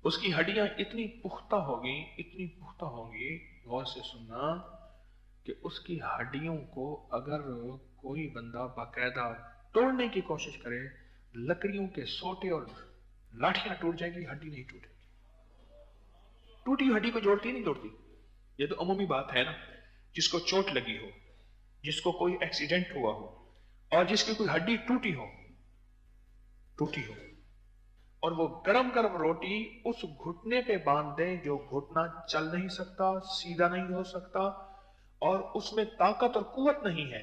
उसकी हड्डियां इतनी पुख्ता होंगी, गौर से सुनना, कि उसकी हड्डियों को अगर कोई बंदा बाकायदा तोड़ने की कोशिश करे, लकड़ियों के सोटे और लाठियां टूट जाएगी, हड्डी नहीं टूटेगी। टूटी हड्डी को जोड़ती नहीं तोड़ती। ये तो अमूमी बात है ना। जिसको चोट लगी हो, जिसको कोई एक्सीडेंट हुआ हो, और जिसकी कोई हड्डी टूटी हो, और वो गरम गरम रोटी उस घुटने पे बांध दें जो घुटना चल नहीं सकता, सीधा नहीं हो सकता, और उसमें ताकत और कुव्वत नहीं है,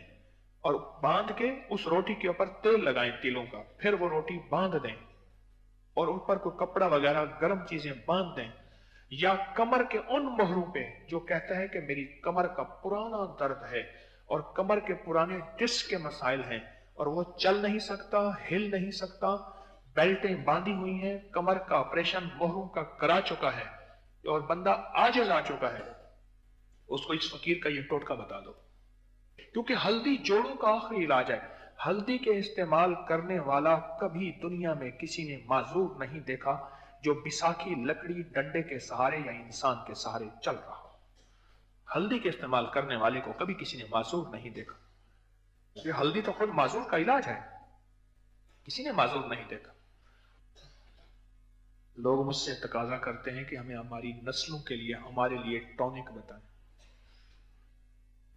और बांध के उस रोटी के ऊपर तेल लगाएं तिलों का, फिर वो रोटी बांध दें और ऊपर कोई कपड़ा वगैरह गर्म चीजें बांध दें, या कमर के उन मोहरों पे जो कहता है कि मेरी कमर का पुराना दर्द है और कमर के पुराने डिस्क के मसाइल हैं और वो चल नहीं सकता, हिल नहीं सकता, बेल्टें बांधी हुई हैं, कमर का ऑपरेशन मोहरों का करा चुका है और बंदा आजिज आ चुका है, उसको इस फकीर का ये टोटका बता दो। क्योंकि हल्दी जोड़ों का आखिरी इलाज है। हल्दी के इस्तेमाल करने वाला कभी दुनिया में किसी ने माजूर नहीं देखा जो बिसाखी लकड़ी डंडे के सहारे या इंसान के सहारे चल रहा हो। हल्दी के इस्तेमाल करने वाले को कभी किसी ने माजूर नहीं देखा। ये हल्दी तो खुद माजूर का इलाज है, किसी ने माजूर नहीं देखा। लोग मुझसे तकाजा करते हैं कि हमें हमारी नस्लों के लिए, हमारे लिए टॉनिक बताएं।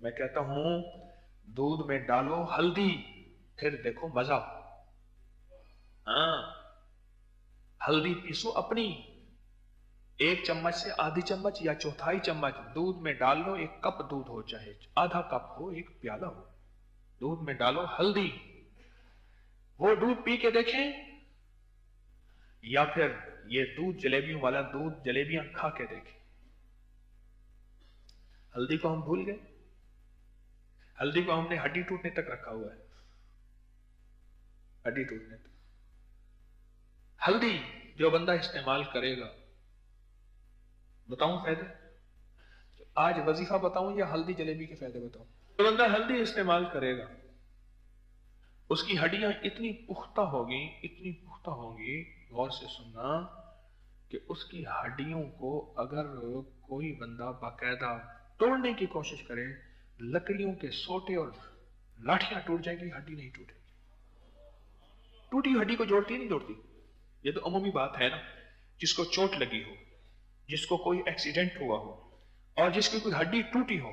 मैं कहता हूं दूध में डालो हल्दी, फिर देखो मजा। हल्दी पीसो अपनी, 1 चम्मच से आधी चम्मच या चौथाई चम्मच दूध में डाल लो। 1 कप दूध हो, चाहे आधा कप हो, 1 प्याला हो, दूध में डालो हल्दी। वो दूध पी के देखें, या फिर ये दूध जलेबियों वाला दूध जलेबियां खा के देखें। हल्दी को हम भूल गए। हल्दी को हमने हड्डी टूटने तक रखा हुआ है, हड्डी टूटने तक। हल्दी जो बंदा इस्तेमाल करेगा, बताऊं फायदे? आज वजीफा बताऊं या हल्दी जलेबी के फायदे बताऊं? जो बंदा हल्दी इस्तेमाल करेगा, उसकी हड्डियां इतनी पुख्ता होंगी, गौर से सुनना, कि उसकी हड्डियों को अगर कोई बंदा बाकायदा तोड़ने की कोशिश करे, लकड़ियों के सोटे और लाठियां टूट जाएगी, हड्डी नहीं टूटेगी। टूटी हड्डी को जोड़ती नहीं तोड़ती। ये तो अमूमी बात है ना। जिसको चोट लगी हो, जिसको कोई एक्सीडेंट हुआ हो, और जिसकी कोई हड्डी टूटी हो,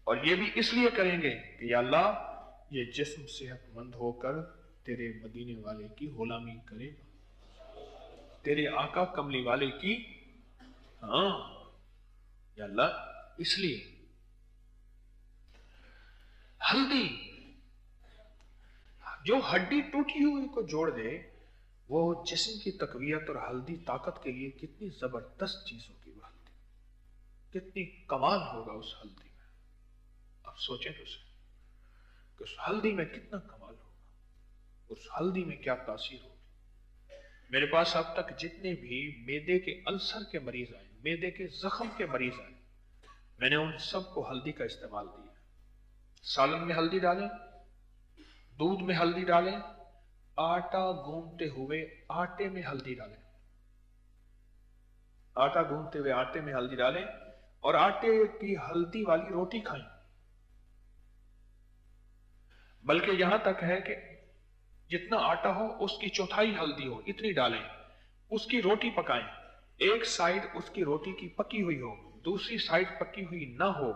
और ये भी इसलिए करेंगे कि या अल्लाह, ये जिस्म सेहतमंद होकर तेरे मदीने वाले की गुलामी करेगा, तेरे आका कमली वाले की। या अल्लाह, इसलिए हल्दी जो हड्डी टूटी हुई को जोड़ दे, वो जिस्म की तकवीयत और हल्दी ताकत के लिए कितनी जबरदस्त चीज होगी। वो हल्दी कितनी कमाल होगा उस हल्दी में। अब सोचें तो सही कि उस हल्दी में कितना कमाल होगा, उस हल्दी में क्या तासीर होगी। मेरे पास अब तक जितने भी मेदे के अल्सर के मरीज आए, मेदे के जख्म के मरीज आए, मैंने उन सबको हल्दी का इस्तेमाल दिया। सालन में हल्दी डालें, दूध में हल्दी डालें, आटा गूंथते हुए आटे में हल्दी डालें, आटा गूंथते हुए आटे में हल्दी डालें, और आटे की हल्दी वाली रोटी खाएं। बल्कि यहां तक है कि जितना आटा हो उसकी चौथाई हल्दी हो, इतनी डालें। उसकी रोटी पकाएं, एक साइड उसकी रोटी की पकी हुई हो, दूसरी साइड पकी हुई ना हो,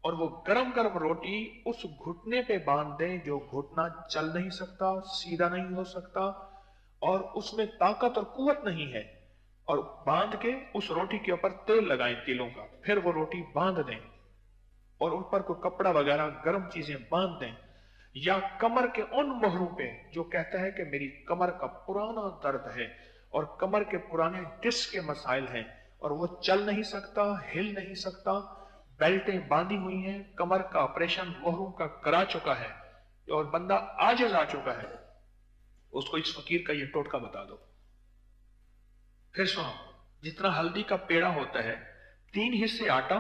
और वो गरम गरम रोटी उस घुटने पे बांध दें जो घुटना चल नहीं सकता, सीधा नहीं हो सकता, और उसमें ताकत और कुव्वत नहीं है, और बांध के उस रोटी के ऊपर तेल लगाएं तिलों का, फिर वो रोटी बांध दें और ऊपर कोई कपड़ा वगैरह गर्म चीजें बांध दें, या कमर के उन मोहरों पे जो कहता है कि मेरी कमर का पुराना दर्द है और कमर के पुराने डिस्क के मसाइल हैं और वो चल नहीं सकता, हिल नहीं सकता, बेल्टें बांधी हुई हैं, कमर का ऑपरेशन मोहरों का करा चुका है और बंदा आजिज आ चुका है, उसको इस फकीर का ये टोटका बता दो। फिर सुनो, जितना हल्दी का पेड़ा होता है, 3 हिस्से आटा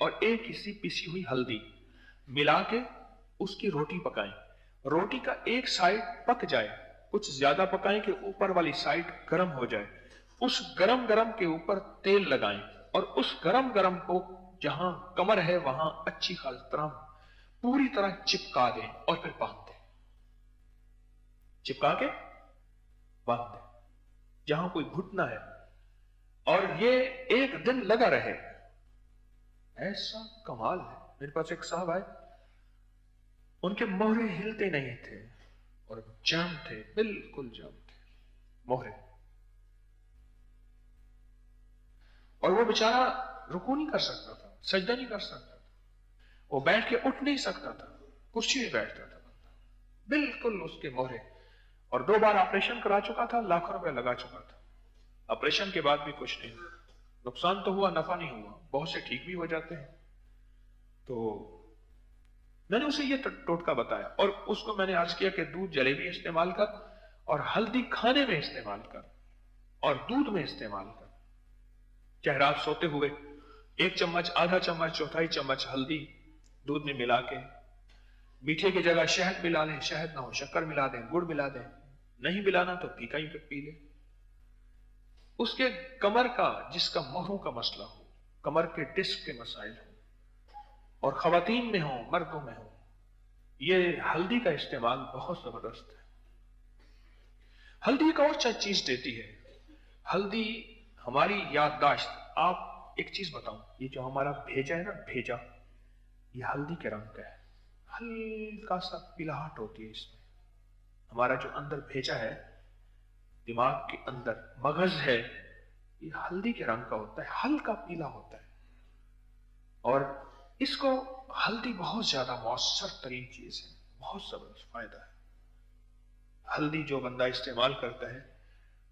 और 1 हिस्सी पिसी हुई हल्दी मिला के उसकी रोटी पकाएं। रोटी का एक साइड पक जाए, कुछ ज्यादा पकाएं कि ऊपर वाली साइड गर्म हो जाए। उस गरम गरम के ऊपर तेल लगाएं और उस गरम गरम को जहां कमर है वहां अच्छी खास तरह पूरी तरह चिपका दें और फिर बांध दें। चिपका के बांध दें जहां कोई घुटना है, और ये एक दिन लगा रहे। ऐसा कमाल है। मेरे पास एक साहब आए, उनके मोहरे हिलते नहीं थे और जाम थे, बिल्कुल जाम थे मोहरे, और वो बेचारा रुकू नहीं कर सकता था, सजदा नहीं कर सकता था, वो बैठ के उठ नहीं सकता था, कुर्सी में बैठता था, बिल्कुल उसके मोहरे। और 2 बार ऑपरेशन करा चुका था, लाखों रुपया लगा चुका था। ऑपरेशन के बाद भी कुछ नहीं, नुकसान तो हुआ, नफा नहीं हुआ। बहुत से ठीक भी हो जाते हैं। तो मैंने उसे ये टोटका बताया और उसको मैंने अर्ज किया कि दूध जलेबी इस्तेमाल कर और हल्दी खाने में इस्तेमाल कर और दूध में इस्तेमाल कर। चाहे रात सोते हुए 1 चम्मच, आधा चम्मच, चौथाई चम्मच हल्दी दूध में मिला के, मीठे की जगह शहद मिला लें, शहद ना हो शक्कर मिला दें, गुड़ मिला दें, नहीं मिलाना तो फीका ही पी लें। उसके कमर का, जिसका मोहरों का मसला हो, कमर के डिस्क के मसाइल हो, और खवातीन में हो मर्दों में हो, ये हल्दी का इस्तेमाल बहुत जबरदस्त है। हल्दी एक और चीज देती है, हल्दी हमारी याददाश्त। आप एक चीज बताऊं, ये जो हमारा भेजा है ना, भेजा, ये हल्दी के रंग का है, हल्का सा पिलाहट होती है इसमें। हमारा जो अंदर भेजा है, दिमाग के अंदर मगज है, ये हल्दी के रंग का होता है, हल्का पीला होता है। और इसको हल्दी बहुत ज्यादा मौसर तरीन चीज है, बहुत जबरदस्त फायदा है। हल्दी जो बंदा इस्तेमाल करता है,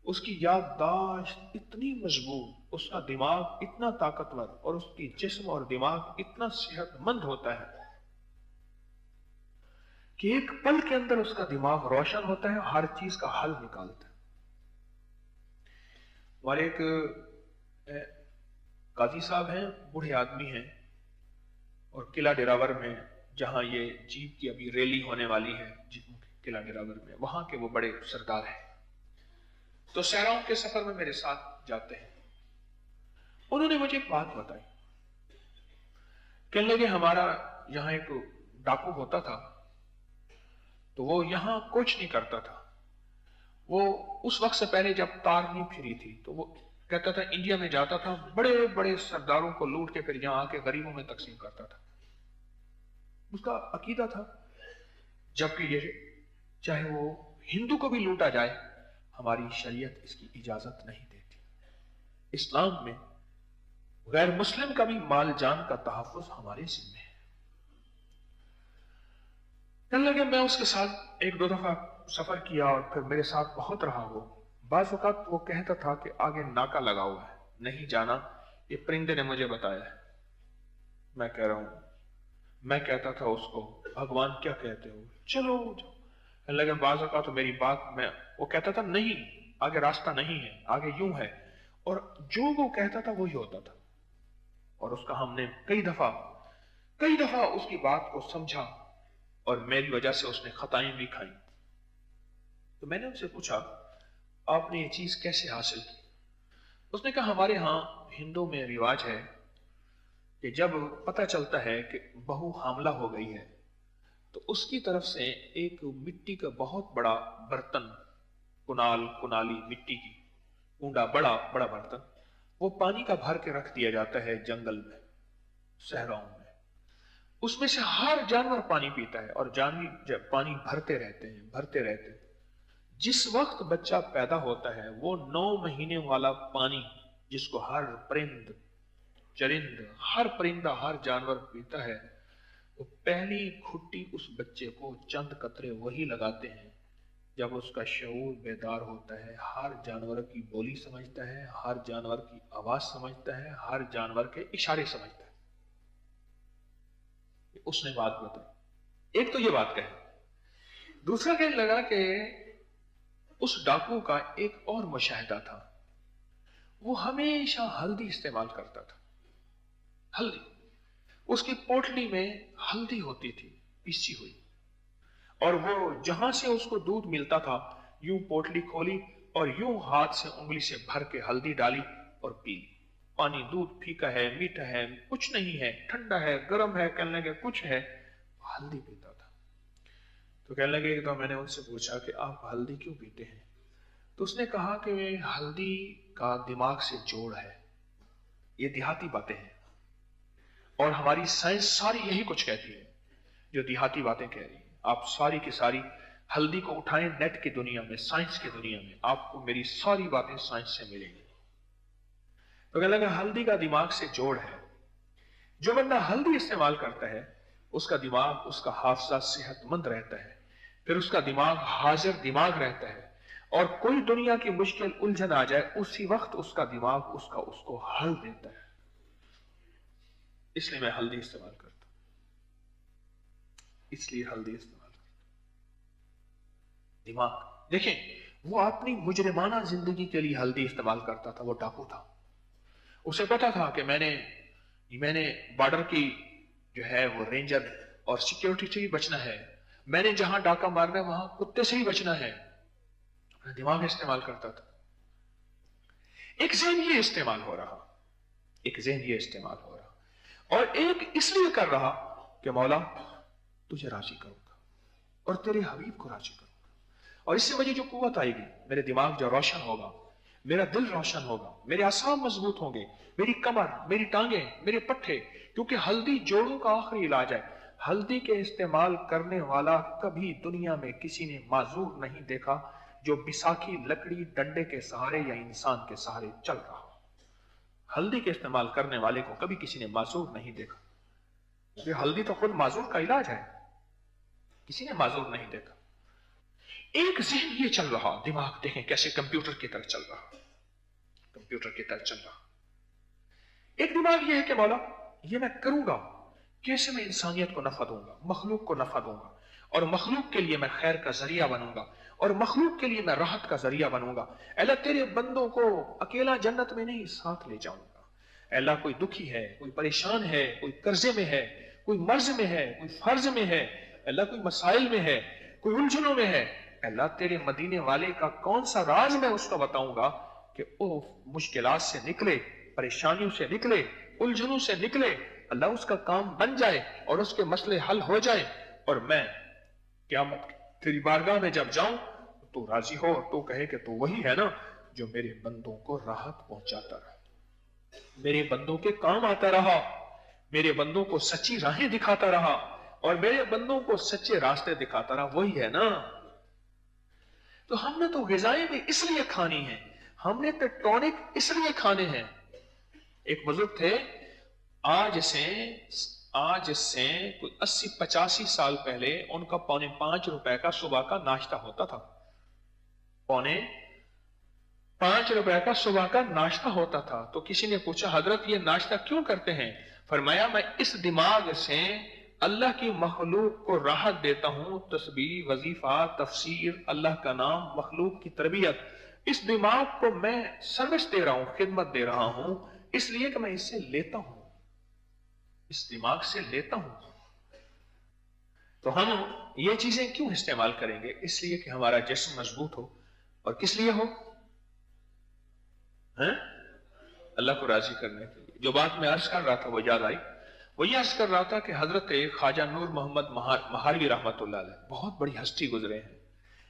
उसकी याददाश्त इतनी मजबूत, उसका दिमाग इतना ताकतवर और उसकी जिस्म और दिमाग इतना सेहतमंद होता है कि एक पल के अंदर उसका दिमाग रोशन होता है, हर चीज का हल निकालता है। हमारे एक काजी साहब हैं, बूढ़े आदमी हैं, और किला डेरावर में, जहां ये जीप की अभी रैली होने वाली है, किला डेरावर में, वहां के वो बड़े सरदार हैं। तो सहराओं के सफर में मेरे साथ जाते हैं। उन्होंने मुझे एक बात बताई, कहने लगे हमारा यहाँ एक डाकू होता था, तो वो यहाँ कुछ नहीं करता था। वो उस वक्त से पहले जब तार नहीं फिरी थी, तो वो कहता था इंडिया में जाता था, बड़े बड़े सरदारों को लूट के फिर यहाँ आके गरीबों में तकसीम करता था। उसका अकीदा था, जबकि ये चाहे वो हिंदू को भी लूटा जाए, हमारी शरीयत इसकी इजाजत नहीं देती। इस्लाम में गैर मुस्लिम का भी माल जान का तहफ्फुज हमारे जिम्मे है। कहने लगे मैं उसके साथ 1-2 दफा सफर किया और फिर मेरे साथ बहुत रहा। वो बाज़ वक़्त वो कहता था कि आगे नाका लगा हुआ है, नहीं जाना, ये परिंदे ने मुझे बताया है। मैं कह रहा हूं, मैं कहता था उसको, भगवान क्या कहते हो, चलो जाओ। लगे बाज़ का तो मेरी बात में, वो कहता था नहीं, आगे रास्ता नहीं है, आगे यूं है, और जो वो कहता था वही होता था। और उसका हमने कई दफा उसकी बात को समझा, और मेरी वजह से उसने खताएं भी खाई। तो मैंने उनसे पूछा आपने ये चीज कैसे हासिल की? उसने कहा हमारे यहाँ हिंदू में रिवाज है कि जब पता चलता है कि बहू हामला हो गई है, तो उसकी तरफ से एक मिट्टी का बहुत बड़ा बर्तन, कुनाली मिट्टी की कूंडा, बड़ा बड़ा बर्तन, वो पानी का भर के रख दिया जाता है जंगल में, सहराओं में। उसमें से हर जानवर पानी पीता है, और जानवर जब पानी भरते रहते हैं। जिस वक्त बच्चा पैदा होता है, वो 9 महीने वाला पानी, जिसको हर चरिंद, हर परिंदा, हर जानवर पीता है, वो पहली खुट्टी उस बच्चे को चंद कतरे वही लगाते हैं जब उसका शऊर बेदार होता है, हर जानवर की बोली समझता है, हर जानवर की आवाज समझता है, हर जानवर के इशारे समझता है। उसने बात बताई। एक तो ये बात कही, दूसरा कहने लगा कि उस डाकू का एक और मुशाहिदा था, वो हमेशा हल्दी इस्तेमाल करता था। हल्दी, उसकी पोटली में हल्दी होती थी पिसी हुई, और वो जहां से उसको दूध मिलता था, यूं पोटली खोली और यूं हाथ से उंगली से भर के हल्दी डाली और पी ली। पानी दूध फीका है, मीठा है, कुछ नहीं है, ठंडा है, गर्म है, कहने लगे कुछ है, हल्दी पीता था। तो कहने लगे, तो मैंने उनसे पूछा कि आप हल्दी क्यों पीते हैं? तो उसने कहा कि हल्दी का दिमाग से जोड़ है। ये देहाती बातें हैं और हमारी साइंस सारी यही कुछ कहती है जो देहाती बातें कह रही है। आप सारी की सारी हल्दी को उठाएं नेट की दुनिया में, साइंस की दुनिया में, आपको मेरी सारी बातें साइंस से मिलेंगी। तो कहने लगा हल्दी का दिमाग से जोड़ है। जो बंदा हल्दी इस्तेमाल करता है उसका दिमाग, उसका हाफजा सेहतमंद रहता है, फिर उसका दिमाग हाजिर दिमाग रहता है, और कोई दुनिया की मुश्किल उलझन आ जाए उसी वक्त उसका दिमाग उसको हल देता है। इसलिए मैं हल्दी इस्तेमाल करता हूं, इसलिए हल्दी इस्तेमाल करता हूं। दिमाग देखें, वो अपनी मुजरिमाना जिंदगी के लिए हल्दी इस्तेमाल करता था। वो डाकू था, उसे पता था कि मैंने बॉर्डर की जो है वो रेंजर और सिक्योरिटी से ही बचना है, मैंने जहां डाका मारना है वहां कुत्ते से ही बचना है। दिमाग इस्तेमाल करता था। एक ज़हन ये इस्तेमाल हो रहा, एक ज़हन ये इस्तेमाल हो रहा, और एक इसलिए कर रहा कि मौला तुझे राजी करूंगा और तेरे हबीब को राजी करूंगा, और इससे मुझे जो कुव्वत आएगी, मेरे दिमाग जो रोशन होगा, मेरा दिल रोशन होगा, मेरे आसाम मजबूत होंगे, मेरी कमर, मेरी टांगे, मेरे पट्टे, क्योंकि हल्दी जोड़ों का आखिरी इलाज है। हल्दी के इस्तेमाल करने वाला कभी दुनिया में किसी ने माजूर नहीं देखा जो बिसाखी लकड़ी डंडे के सहारे या इंसान के सहारे चल रहा हो। हल्दी के इस्तेमाल करने वाले को कभी किसी ने माजूर नहीं देखा। ये हल्दी तो खुद माजूर का इलाज है, किसी ने माजूर नहीं देखा। एक ज़हन ये चल रहा, दिमाग देखें कैसे कंप्यूटर की तरह चल रहा, कंप्यूटर की तरह चल रहा। एक दिमाग ये है कि मौला ये मैं करूंगा, कैसे मैं इंसानियत को नफा दूंगा, मखलूक को नफा दूंगा, और मखलूक के लिए मैं खैर का जरिया बनूंगा, और मखलूक के लिए मैं राहत का जरिया बनूंगा। अल्लाह तेरे बंदों को अकेला जन्नत में नहीं साथ ले जाऊंगा। अल्लाह कोई दुखी है, कोई परेशान है, कोई कर्जे में है, कोई मर्ज में है, कोई फर्ज में है, अल्लाह कोई मसाइल में है, कोई उलझनों में है, अल्लाह तेरे मदीने वाले का कौन सा राज मैं उसको बताऊंगा कि वो मुश्किलात से निकले, परेशानियों से निकले, उलझनों से निकले, अल्लाह उसका काम बन जाए और उसके मसले हल हो जाए, और मैं क़यामत तेरी बारगाह में जब जाऊं तो राजी हो, तो कहे कि तो वही है ना जो मेरे बंदों को राहत पहुंचाता रहा, मेरे बंदों के काम आता रहा, मेरे बंदों को सच्ची राहें दिखाता रहा, और मेरे बंदों को सच्चे रास्ते दिखाता रहा, वही है ना। तो हमने तो ग़िज़ाएं भी इसलिए खानी है, हमने तो टॉनिक इसलिए खाने हैं। एक बुजुर्ग थे, आज से कोई 80-85 साल पहले उनका 4.5 रुपए का सुबह का नाश्ता होता था। 4.5 रुपए का सुबह का नाश्ता होता था। तो किसी ने पूछा, हजरत ये नाश्ता क्यों करते हैं? फरमाया, मैं इस दिमाग से अल्लाह की मखलूक को राहत देता हूं, तस्बीह, वजीफा, तफसीर, अल्लाह का नाम, मखलूक की तरबियत, इस दिमाग को मैं सर्विस दे रहा हूं, खिदमत दे रहा हूं, इसलिए कि मैं इससे लेता हूं, इस दिमाग से लेता हूं। तो हम ये चीजें क्यों इस्तेमाल करेंगे? इसलिए कि हमारा जिस्म मजबूत हो। और किस लिए हो? हैं? अल्लाह को राजी करने के लिए। जो बात मैं अर्ज कर रहा था वो याद आई। वो ये अर्ज कर रहा था कि हजरत ख्वाजा नूर मोहम्मद महारवी रहमतुल्लाह अलैह बहुत बड़ी हस्ती गुजरे हैं।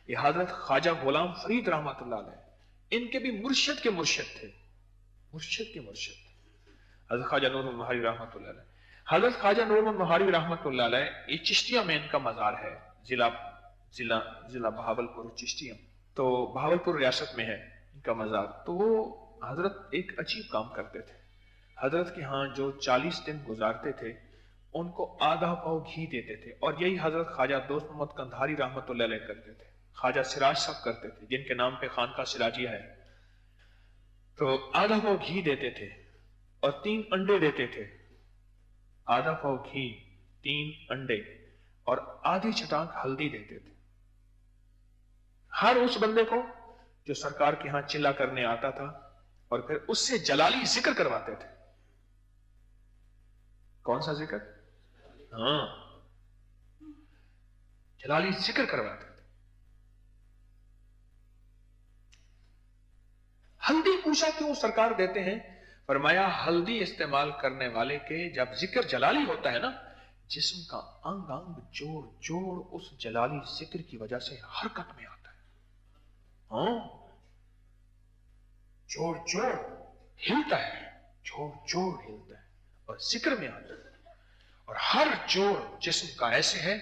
ये हजरत ख्वाजा गुलाम फरीद रहमतुल्लाह अलैह, इनके भी मुर्शिद के मुर्शिद थे, मुर्शिद के मुर्शिद हजरत ख्वाजा नूर महारवी रहमतुल्लाह अलैह। हजरत ख्वाजा नूर महारवी रहमतुल्लाह अलैह, ये चिश्तिया में इनका मजार है, जिला जिला जिला बहावलपुर चिश्तिया, तो बहावलपुर रियासत में है इनका मजार। तो वो हजरत एक अजीब काम करते थे। हजरत के यहाँ जो 40 दिन गुजारते थे उनको आधा पाव घी देते थे, और यही हजरत ख्वाजा दोस्त मोहम्मद कंधारी रहमतुल्लाह अलैह करते थे, ख्वाजा सिराज साहब करते थे जिनके नाम पे खानका सिराजिया है। तो आधा पाव घी देते थे और 3 अंडे देते थे, आधा पाव घी, 3 अंडे और आधी चटाक हल्दी देते थे हर उस बंदे को जो सरकार के यहां चिल्ला करने आता था, और फिर उससे जलाली जिक्र करवाते थे। कौन सा जिक्र? हाँ, जलाली जिक्र करवाते थे। हल्दी पूछा क्यों सरकार देते हैं? फरमाया हल्दी इस्तेमाल करने वाले के जब जिक्र जलाली होता है ना, जिस्म का अंग अंग जोड़ जोड़ उस जलाली जिक्र की वजह से हरकत में आता है। हाँ, जोड़ जोड़ हिलता है, जोड़ जोड़ हिलता है और जिक्र में आता है। और हर जोड़ जिस्म का ऐसे है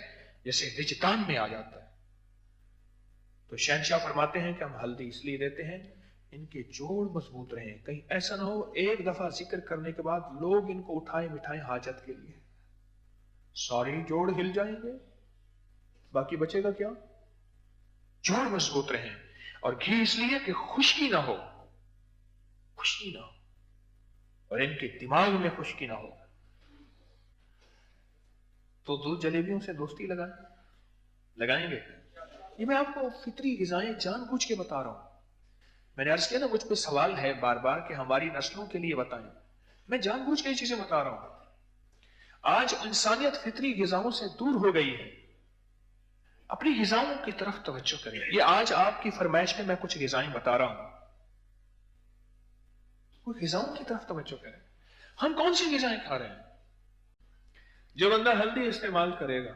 जैसे विजदान में आ जाता है। तो शहंशाह फरमाते हैं कि हम हल्दी इसलिए देते हैं इनके जोड़ मजबूत रहे, कहीं ऐसा ना हो एक दफा जिक्र करने के बाद लोग इनको उठाए मिठाए हाजत के लिए, सारे जोड़ हिल जाएंगे, बाकी बचेगा क्या? जोड़ मजबूत रहे। और घी इसलिए कि खुश्की ना हो, खुश्की ना हो, और इनके दिमाग में खुश्की ना हो। तो दूध जलेबियों से दोस्ती लगाएंगे? ये मैं आपको फितरी ग़िज़ाएं जानबूझ के बता रहा हूं। मैंने अर्ज किया ना, मुझ पे सवाल है बार बार कि हमारी नस्लों के लिए बताएं। मैं जानबूझ के ये चीजें बता रहा हूं। आज इंसानियत फितरी ग़िज़ाओं से दूर हो गई है। अपनी ग़िज़ाओं की तरफ तवज्जो करें। ये आज आपकी फरमाइश में मैं कुछ ग़िज़ाएं बता रहा हूं, वो ग़िज़ाओं की तरफ तवज्जो करें। हम कौन सी ग़िज़ाएं खा रहे हैं? जो बंदा हल्दी इस्तेमाल करेगा